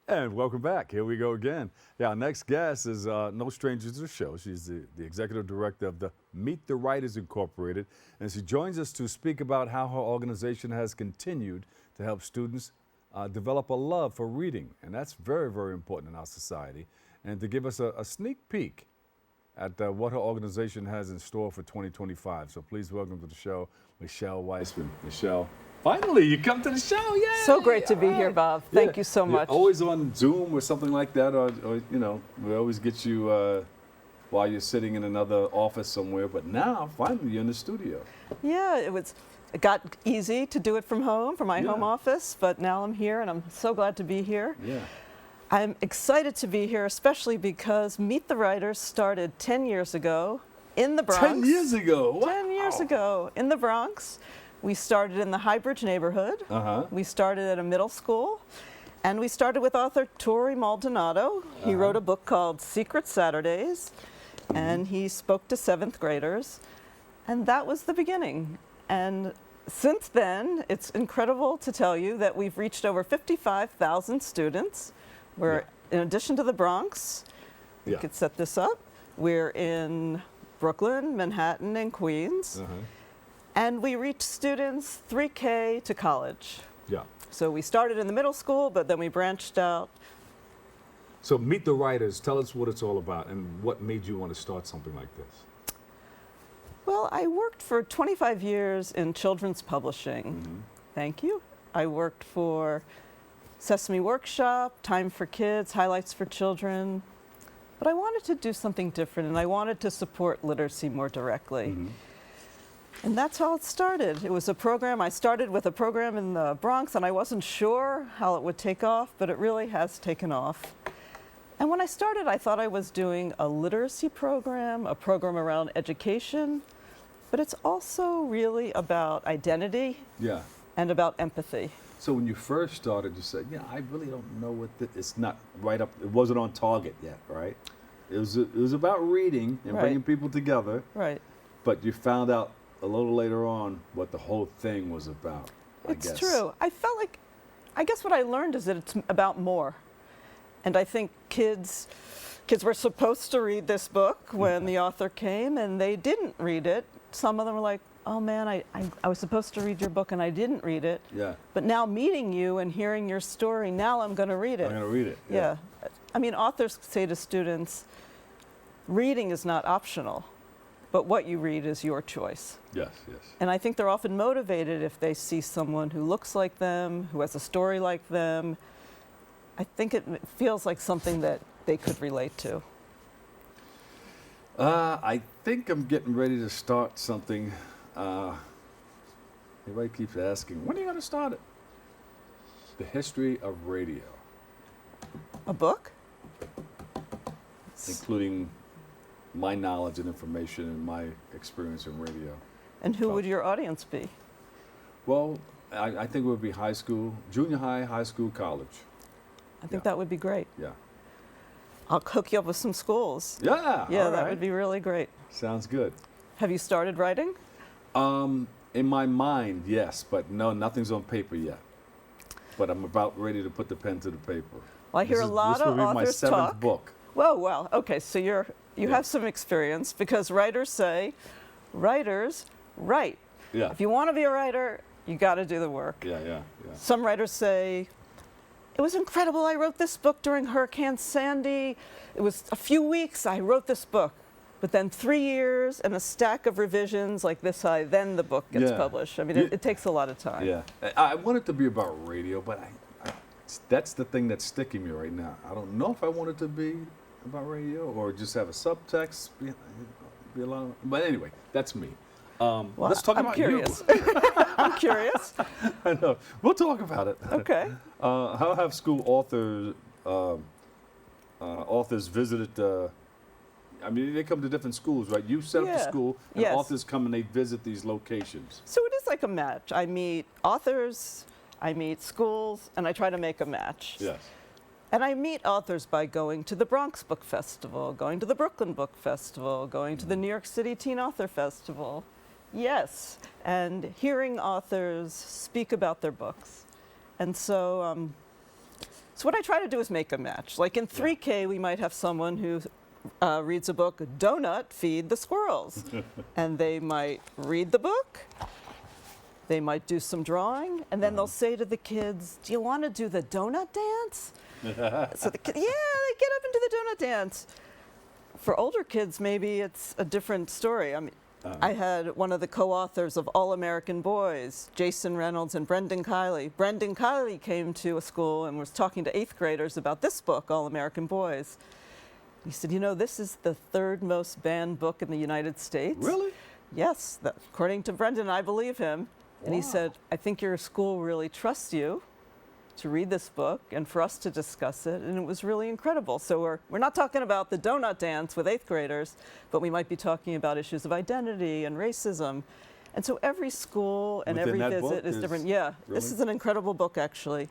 And welcome back. Here we go again. Yeah, our next guest is no stranger to the show. She's the executive director of the Meet the Writers Incorporated, and she joins us to speak about how her organization has continued to help students develop a love for reading, and that's very, very important in our society, and to give us a sneak peek at what her organization has in store for 2025. So please welcome to the show, Michele Weisman. Michele, finally, you come to the show. Yay! So great to be here, Bob. Thank you so much. You're always on Zoom or something like that, or you know, we always get you while you're sitting in another office somewhere. But now, finally, you're in the studio. Yeah, it got easy to do it from home, from my home office, but now I'm here, and I'm so glad to be here. Yeah. I'm excited to be here, especially because Meet the Writers started 10 years ago in the Bronx. 10 years ago. Wow. 10 years ago in the Bronx. We started in the Highbridge neighborhood. We started at a middle school, and we started with author Torrey Maldonado. He wrote a book called Secret Saturdays, and he spoke to 7th graders, and that was the beginning. And since then, it's incredible to tell you that we've reached over 55,000 students. We're, in addition to the Bronx, we could set this up, we're in Brooklyn, Manhattan, and Queens. And we reach students 3K to college. Yeah. So we started in the middle school, but then we branched out. So Meet the Writers, tell us what it's all about and what made you want to start something like this. Well, I worked for 25 years in children's publishing. Thank you. I worked for Sesame Workshop, Time for Kids, Highlights for Children. But I wanted to do something different, and I wanted to support literacy more directly. And that's how it started. It was a program, I started with a program in the Bronx, and I wasn't sure how it would take off, but it really has taken off. And when I started, I thought I was doing a literacy program, a program around education, but it's also really about identity and about empathy. So when you first started, you said, yeah, I really don't know what it's not right up, it wasn't on target yet, right? It was about reading and bringing people together. Right. But you found out a little later on what the whole thing was about, I guess. It's true. I felt like, I guess what I learned is that it's about more. And I think kids were supposed to read this book when the author came, and they didn't read it. Some of them were like, oh man, I was supposed to read your book and I didn't read it. Yeah. But now meeting you and hearing your story, now I'm going to read it. I'm going to read it. Yeah. I mean, authors say to students, reading is not optional, but what you read is your choice. Yes, yes. And I think they're often motivated if they see someone who looks like them, who has a story like them. I think it feels like something that they could relate to. I think I'm getting ready to start something. Everybody keeps asking, when are you going to start it? The history of radio. A book? Including my knowledge and information and my experience in radio. And who would your audience be? Well, I think it would be high school, junior high, high school, college. I think that would be great. Yeah. I'll hook you up with some schools. Yeah. Yeah, that would be really great. Sounds good. Have you started writing? In my mind, yes, but no, nothing's on paper yet. But I'm about ready to put the pen to the paper. Well, I hear a lot of authors this will be my 7th talk. book. Well, okay, so you have some experience, because writers say, writers write. Yeah. If you want to be a writer, you got to do the work. Yeah. Some writers say, it was incredible, I wrote this book during Hurricane Sandy. It was a few weeks, I wrote this book. But then 3 years and a stack of revisions like this high, then the book gets published. I mean, it takes a lot of time. Yeah. I want it to be about radio, but that's the thing that's sticking me right now. I don't know if I want it to be about radio or just have a subtext. Be alone. But anyway, that's me. Well, let's talk about curious. you. I'm curious. I know. We'll talk about it. Okay. How have school authors visited? I mean, they come to different schools, right? You set up the school, and authors come and they visit these locations. So it is like a match. I meet authors, I meet schools, and I try to make a match. Yes. And I meet authors by going to the Bronx Book Festival, going to the Brooklyn Book Festival, going to the New York City Teen Author Festival. Yes, and hearing authors speak about their books. And so So what I try to do is make a match. Like in 3K, we might have someone who reads a book, Donut, Feed the Squirrels. And they might read the book, they might do some drawing, and then they'll say to the kids, do you want to do the donut dance? So the kids, yeah, they get up and do the donut dance. For older kids, maybe it's a different story. I mean, I had one of the co-authors of All American Boys, Jason Reynolds and Brendan Kiley. Brendan Kiley came to a school and was talking to 8th graders about this book, All American Boys. He said, you know, this is the 3rd most banned book in the United States. Really? Yes, according to Brendan, I believe him. And he said, I think your school really trusts you to read this book and for us to discuss it, and it was really incredible. So we're not talking about the donut dance with 8th graders, but we might be talking about issues of identity and racism. And so every school and Within every that visit book is different. Yeah, really? This is an incredible book, actually.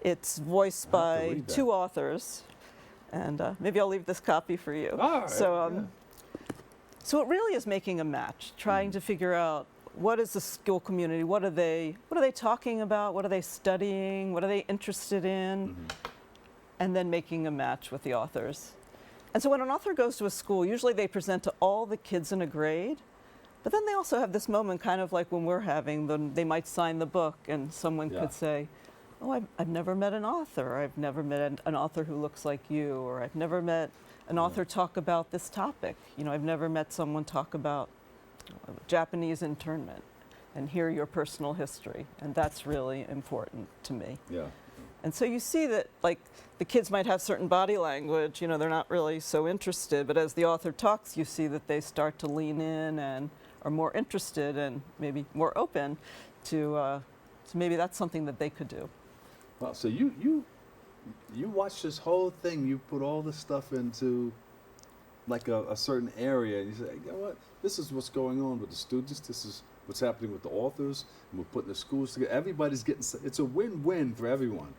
It's voiced by 2 authors, and maybe I'll leave this copy for you. All right, So it really is making a match, trying to figure out what is the school community, what are they talking about, what are they studying, what are they interested in, and then making a match with the authors. And so when an author goes to a school, usually they present to all the kids in a grade, but then they also have this moment kind of like when we're having them, they might sign the book and someone could say, oh, I've never met an author, I've never met an author who looks like you, or I've never met an author talk about this topic. You know, I've never met someone talk about Japanese internment and hear your personal history, and that's really important to me. Yeah. And so you see that, like, the kids might have certain body language, you know, they're not really so interested, but as the author talks, you see that they start to lean in and are more interested and maybe more open to so maybe that's something that they could do. Wow. So you watch this whole thing. You put all this stuff into like a certain area, and you say, you know what? This is what's going on with the students. This is what's happening with the authors, and we're putting the schools together. Everybody's getting. It's a win-win for everyone.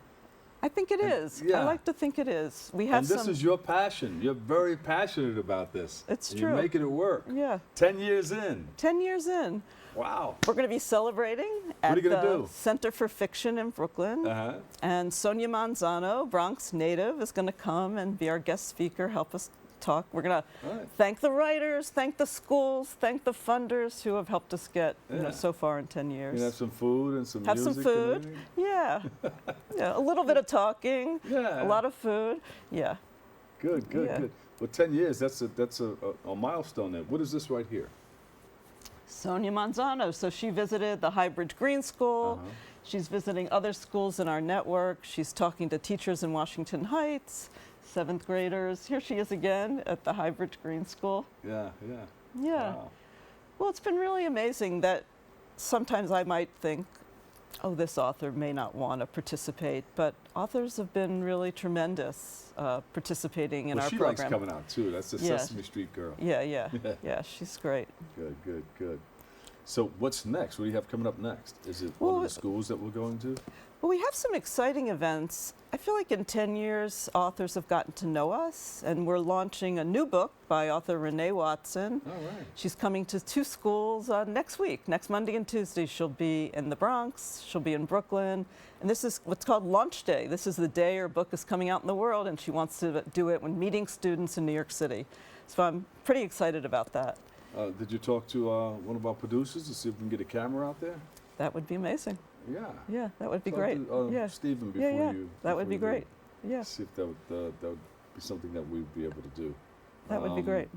I think it is. Yeah. I like to think it is. We have and this is your passion. You're very passionate about this. It's and true. You're making it work. Yeah. 10 years in. 10 years in. Wow. We're going to be celebrating at What are you the gonna do? Center for Fiction in Brooklyn. And Sonia Manzano, Bronx native, is going to come and be our guest speaker, help us talk. We're going to thank the writers, thank the schools, thank the funders who have helped us get so far in 10 years. You have some food and some have music. Some food. Yeah. Yeah. A little bit of talking. Yeah. A lot of food. Yeah. Good, good, good. Well, 10 years, that's a milestone then. What is this right here? Sonia Manzano. So she visited the Highbridge Green School. She's visiting other schools in our network. She's talking to teachers in Washington Heights, 7th graders. Here she is again at the Highbridge Green School. Yeah, yeah. Yeah. Wow. Well, it's been really amazing that sometimes I might think, oh, this author may not want to participate, but authors have been really tremendous participating in our program. She likes coming out too. That's the Sesame Street girl. Yeah, yeah. Yeah, she's great. Good, good, good. So what's next? What do you have coming up next? Is it one of the schools that we're going to? Well, we have some exciting events. I feel like in 10 years, authors have gotten to know us, and we're launching a new book by author Renee Watson. All right. She's coming to 2 schools next week. Next Monday and Tuesday, she'll be in the Bronx, she'll be in Brooklyn, and this is what's called Launch Day. This is the day her book is coming out in the world, and she wants to do it when meeting students in New York City. So I'm pretty excited about that. Did you talk to one of our producers to see if we can get a camera out there? That would be amazing. Yeah. Yeah, that would be Talk great. to, Stephen before you. That would be before you great. Yeah. See if that would be something that we'd be able to do. That would be great.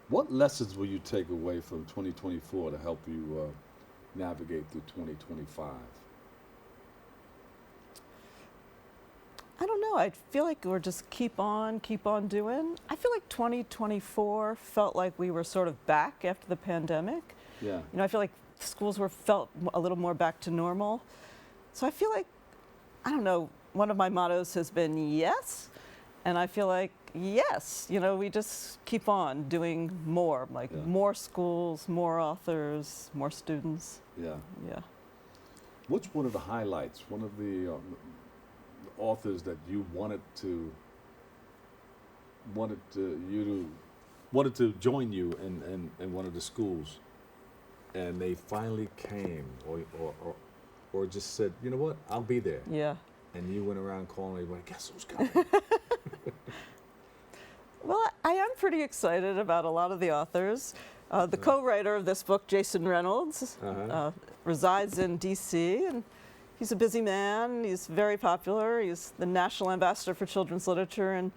What lessons will you take away from 2024 to help you navigate through 2025? I don't know. I feel like we're just keep on doing. I feel like 2024 felt like we were sort of back after the pandemic. Yeah. You know, I feel like schools felt a little more back to normal. So I feel like, I don't know, one of my mottos has been yes. And I feel like, yes, you know, we just keep on doing more, like more schools, more authors, more students. Yeah. Yeah. What's one of the highlights, one of the authors that you wanted to join you in one of the schools, and they finally came, or just said, you know what, I'll be there. Yeah. And you went around calling everybody, guess who's coming? Well, I am pretty excited about a lot of the authors. The co-writer of this book, Jason Reynolds, resides in D.C., and he's a busy man. He's very popular. He's the National Ambassador for Children's Literature, and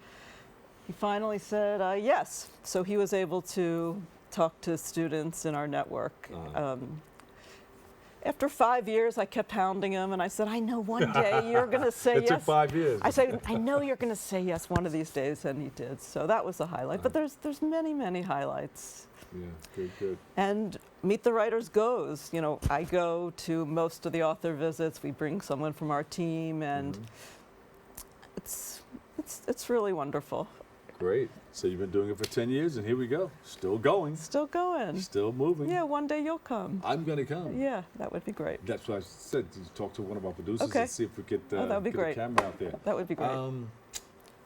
he finally said yes. So he was able to talk to students in our network. After 5 years, I kept hounding him, and I said, I know one day you're going to say yes. It took 5 years. I said, I know you're going to say yes one of these days, and he did. So that was a highlight. But there's many, many highlights. Yeah, good. And Meet the Writers goes. You know, I go to most of the author visits. We bring someone from our team, and it's really wonderful. Great. So you've been doing it for 10 years, and here we go. Still going. Still going. Still moving. Yeah, one day you'll come. I'm going to come. Yeah, that would be great. That's what I said. To talk to one of our producers Okay. and see if we could that would be get great. a camera out there. That would be great.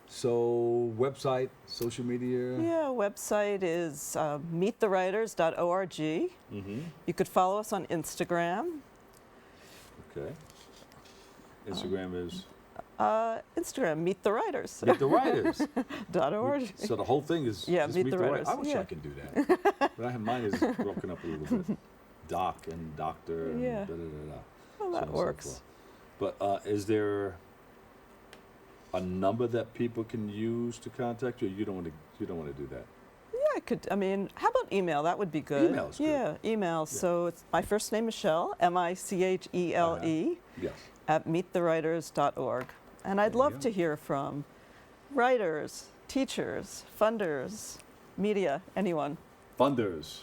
So website, social media? Yeah, website is meetthewriters.org. You could follow us on Instagram. Okay. Instagram is? Instagram, Meet the Writers. Meet the Writers. .org. So the whole thing is Yeah, just Meet the Writers. I wish Yeah. I could do that. But mine is broken up a little bit. Doc and doctor and Yeah. da-da-da-da. Well, that works. But is there a number that people can use to contact you? You don't want to do that. Yeah, I could. I mean, how about email? That would be good. Email's good. Yeah, email. Yeah. So it's my first name, Michele, Michele, Yes. at meetthewriters.org. And I'd love to hear from writers, teachers, funders, media, anyone. Funders.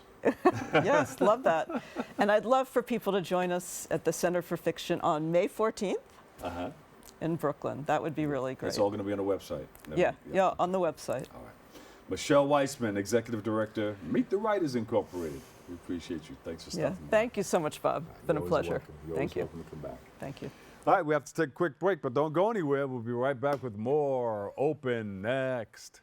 Yes, love that. And I'd love for people to join us at the Center for Fiction on May 14th in Brooklyn. That would be really great. It's all going to be on the website. Yeah, on the website. All right. Michele Weisman, Executive Director, Meet the Writers Incorporated. We appreciate you. Thanks for stopping by. Thank you so much, Bob. It's been a pleasure. Welcome. You're Thank you. welcome to come back. Thank you. All right, we have to take a quick break, but don't go anywhere. We'll be right back with more Open next.